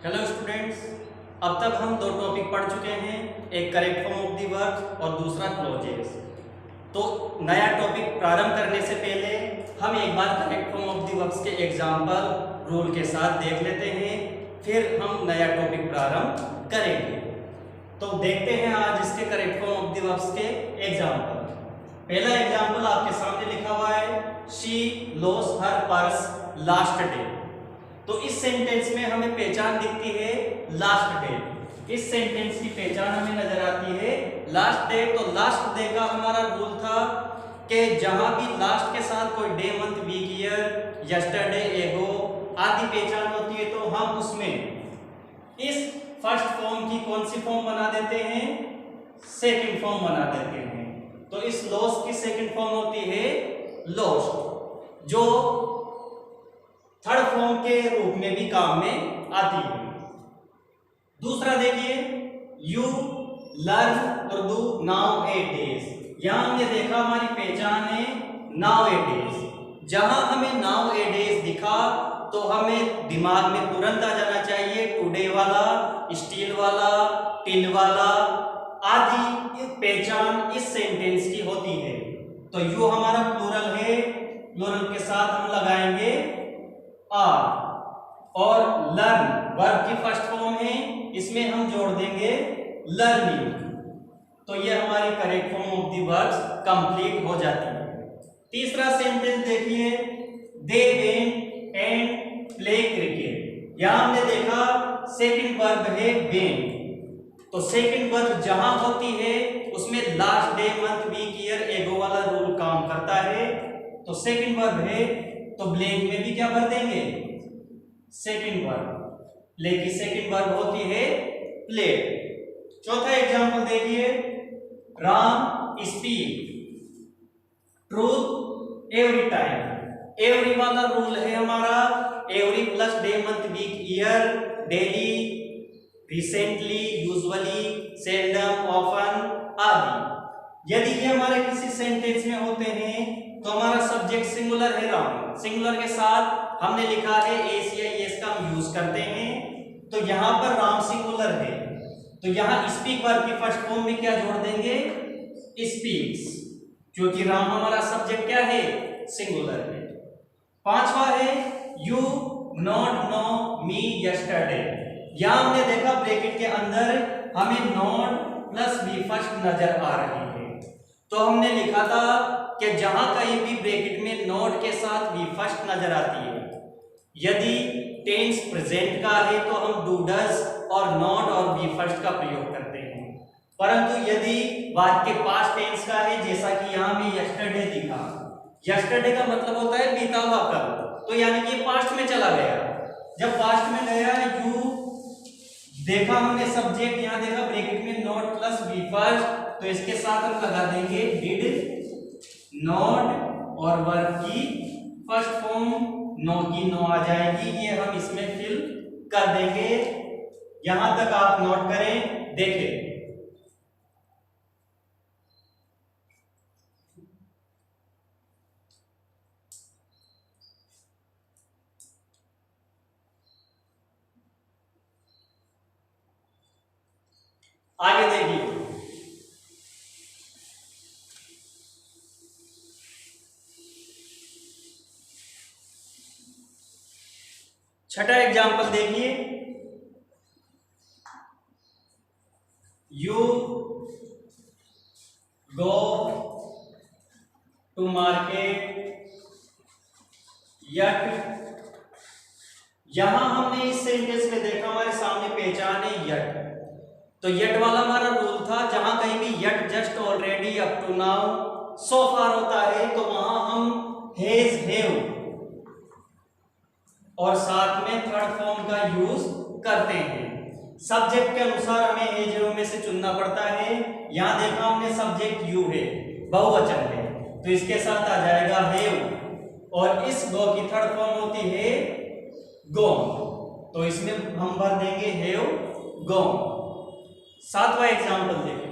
Hello students. अब तक हम दो टॉपिक पढ़ चुके हैं, एक correct form of the verb और दूसरा क्लॉजेस। तो नया टॉपिक प्रारंभ करने से पहले हम एक बार correct form of the verbs के एग्जाम्पल रूल के साथ देख लेते हैं, फिर हम नया टॉपिक प्रारंभ करेंगे। तो देखते हैं आज इसके correct form of the verbs के एग्जाम्पल। पहला एग्जाम्पल आपके सामने लिखा हुआ है, she lost her purse last day. तो इस सेंटेंस में हमें पहचान दिखती है लास्ट डे। इस सेंटेंस की पहचान हमें नजर आती है लास्ट डे। तो लास्ट डे का हमारा रूल था कि जहां भी लास्ट के साथ कोई day, month, week, year, yesterday, ago आदि पहचान होती है तो हम उसमें इस फर्स्ट फॉर्म की कौन सी फॉर्म बना देते हैं, सेकंड फॉर्म बना देते हैं। तो इस लॉस्ट की सेकंड फॉर्म होती है लॉस्ट, जो थर्ड फॉर्म के रूप में भी काम में आती है। दूसरा देखिए, you learn Urdu now A days. यहां हमने देखा हमारी पहचान है नाउ ए डेज। जहां हमें नाउ ए डेज दिखा तो हमें दिमाग में तुरंत आ जाना चाहिए टुडे वाला, स्टिल वाला, टिल वाला आदि पहचान इस सेंटेंस की होती है। तो यू हमारा प्लूरल है, प्लूरल के साथ हम लगाएंगे आर। और लर्न वर्ब की फर्स्ट फॉर्म है, इसमें हम जोड़ देंगे लर्निंग। तो ये हमारी correct form of the verbs complete हो जाती है। तीसरा सेंटेंस देखिए, they went and play cricket. यहां हमने देखा सेकंड वर्ब है वेंट। तो सेकंड वर्ब जहां होती है उसमें last day, month, week, year, ago वाला रूल काम करता है। तो सेकंड वर्ब है तो ब्लैंक में भी क्या भर देंगे, सेकंड वर्ब। प्ले की सेकंड वर्ब होती है प्ले। चौथा एग्जांपल देखिए, Ram speak truth every time. Every वाला रूल है हमारा every plus day, month, week, year, daily, recently, usually, seldom, often आदि। यदि ये हमारे किसी सेंटेंस में होते हैं तो हमारा सब्जेक्ट सिंगुलर है राम। सिंगुलर के साथ हमने लिखा है एस या एस का हम यूज करते हैं। तो यहां पर राम सिंगुलर है तो यहां स्पीक वर्ब की फर्स्ट फॉर्म में क्या जोड़ देंगे, स्पीक्स, क्योंकि राम हमारा सब्जेक्ट क्या है, सिंगुलर है। पांचवा है, you not know me yesterday. यहां हमने देखा ब्रैकेट के अंदर हमें नॉट प्लस बी फर्स्ट नजर आ रही है। तो हमने लिखा था कि जहां कहीं भी ब्रैकेट में नॉट के साथ बी फर्स्ट नजर आती है, यदि टेंस प्रेजेंट का है तो हम डू डज और नॉट और बी फर्स्ट का प्रयोग करते हैं। परंतु यदि वाक्य पास्ट टेंस का है, जैसा कि यहां में यस्टरडे दिखा, यस्टरडे का मतलब होता है बीता हुआ कल, तो यानी कि पास्ट में चला गया। जब पास्ट में गया, यू देखा हमने सब्जेक्ट, यहां देखा ब्रैकेट में नॉट प्लस बी फर्स्ट, तो इसके साथ हम लगा देंगे डिड नॉट और वर्ब की फर्स्ट फॉर्म नो की नो आ जाएगी। ये हम इसमें फिल कर देंगे। यहां तक आप नोट करें, देखें। आगे देखिए, छठा एग्जाम्पल देखिए, you go to market yet. यहां हमने इस सेंटेंस में देखा हमारे सामने पहचान है यट। तो यट वाला हमारा रूल था, जहां कहीं भी yet, just, already, up to now, so far होता है तो वहां हम हैज, हैव और साथ में थर्ड फॉर्म का यूज करते हैं। सब्जेक्ट के अनुसार हमें हैज, हैव में से चुनना पड़ता है। यहां देखा हमने सब्जेक्ट यू है, बहुवचन है, तो इसके साथ आ जाएगा हैव। और इस गो की थर्ड फॉर्म होती है गॉन, तो इसमें हम भर देंगे हैव गॉन। सातवां एग्जांपल देखें,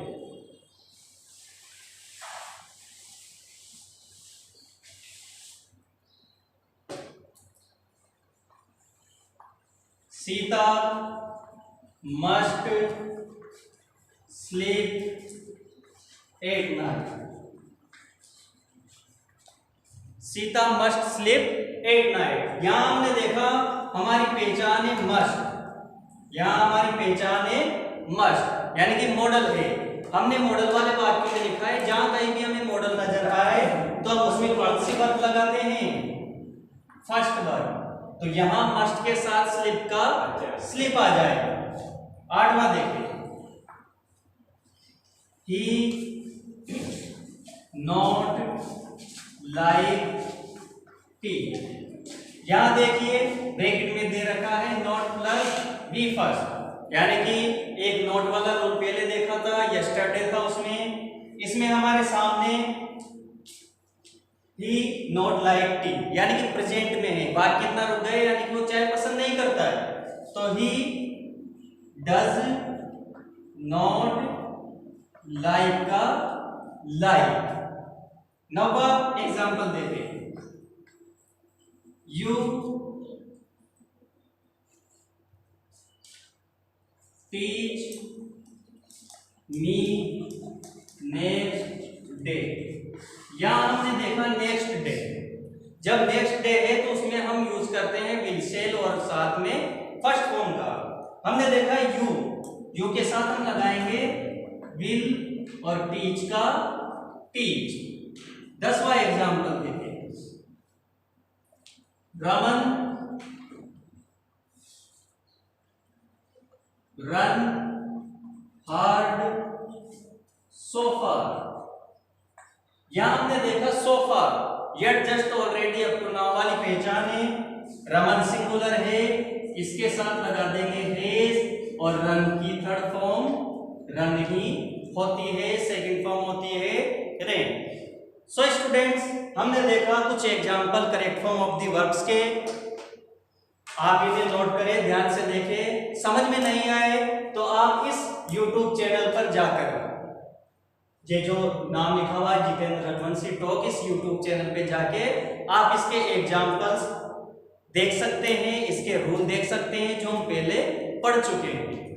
Sita must sleep at night. Sita must sleep at night. यहां हमने देखा हमारी पहचान है मस्ट, यहां हमारी पहचान है मस्ट यानी कि मॉडल है। हमने मॉडल वाले वाक्य में लिखा है, जहां कहीं भी हमें मॉडल नजर आए तो हम उसमें कौन सी वर्ब लगाते हैं, फर्स्ट वर्ब। तो यहां मस्ट के साथ स्लिप का स्लिप आ जाएगा। 8वां देखिए, ही नॉट लाइक टी। यहां देखिए ब्रैकेट में दे रखा है नॉट प्लस बी फर्स्ट, यानी कि एक नोट वाला रूल पहले देखा था, यस्टरडे था उसमें। इसमें हमारे सामने ही नॉट लाइक टी यानी कि प्रेजेंट में है, बात कितना रुक गए यानी कि वो चाय पसंद नहीं करता है। तो ही डज नॉट लाइक का लाइक। 9वां एग्जाम्पल देते हैं, you teach me next day. यहां हमने देखा नेक्स्ट डे, जब नेक्स्ट डे है तो उसमें हम यूज करते हैं विल शेल और साथ में फर्स्ट फॉर्म का। हमने देखा यू के साथ हम लगाएंगे विल और टीच का टीच। 10वां एग्जाम्पल देखिए, रमन रन हार्ड सोफा। यहां हमने देखा so far, yet just already up to now वाली पहचान है। रमन सिंगुलर है, इसके साथ लगा देंगे हेज और रन की थर्ड फॉर्म रन ही होती है, सेकंड फॉर्म होती है रेन। सो स्टूडेंट्स, हमने देखा कुछ example correct form of the verbs के। आप इन्हें नोट करें, ध्यान से देखें, समझ में नहीं आए तो आप इस YouTube चैनल पर जाकर, ये जो नाम लिखा हुआ है जितेंद्र रघुवंशी टॉक, इस YouTube चैनल पे जाके आप इसके एग्जांपल्स देख सकते हैं, इसके रूल देख सकते हैं जो हम पहले पढ़ चुके हैं।